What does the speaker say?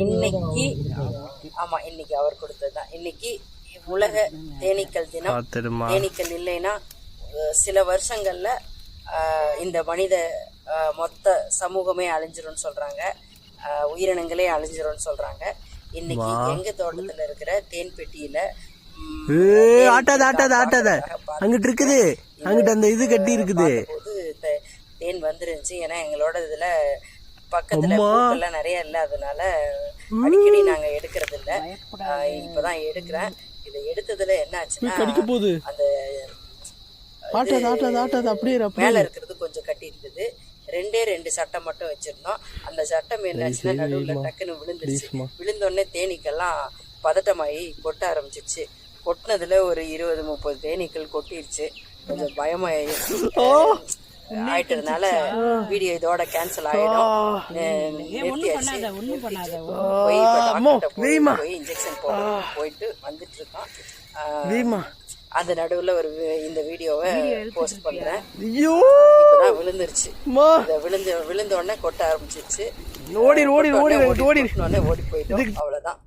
இன்னைக்கு ஆமா இன்னைக்கு அவர் கொடுத்ததுதான். இன்னைக்கு உலக தேனீக்கள் தினம். தேனீக்கள் இல்லைன்னா சில வருஷங்கள்ல இந்த மனித மொத்த சமூகமே அழிஞ்சிரும்னு சொல்றாங்க, உயிரினங்களே அழிஞ்சிரும்னு சொல்றாங்க. இன்னைக்கு எங்க தோட்டத்துல இருக்கிற தேன் பெட்டியில அங்கிட்டு இருக்குது, அங்கிட்டு அந்த இது கட்டி இருக்குது, தேன் வந்துருந்துச்சு. ஏன்னா எங்களோட இதுல பக்கத்துல பூக்கள்லாம் நிறைய இல்ல, அதனால அடிக்கடி நாங்க எடுக்கிறது இல்ல. இப்பதான் எடுக்கிறேன். இதை எடுத்ததுல என்ன ஆச்சுன்னா அந்த மேல இருக்கிறது கொஞ்சம் கட்டி இருந்தது. ரெண்டு சட்டம் மட்டும் வச்சிருந்தோம். அந்த சட்டம் என்னாச்சுன்னா நடுவுல டக்குன்னு விழுந்துருச்சு. விழுந்தோடனே தேனீக்கெல்லாம் பதட்டமாயி கொட்ட ஆரம்பிச்சிருச்சு. கொட்டினதுல ஒரு 20-30 தேனீக்கள் கொட்டிருச்சு. கொஞ்சம் ஆயிட்டதுனால வீடியோ இதோட கேன்சல் ஆயிடும். போய் இன்ஜெக்ஷன் போயிட்டு வந்துட்டு இருக்கோம். அந்த நடுவுல ஒரு இந்த வீடியோவை போஸ்ட் பண்றேன். இப்பதான் விழுந்துருச்சு. விழுந்த உடனே கொட்ட ஆரம்பிச்சிருச்சு. ஓடி போயிட்டோம். அவ்வளவுதான்.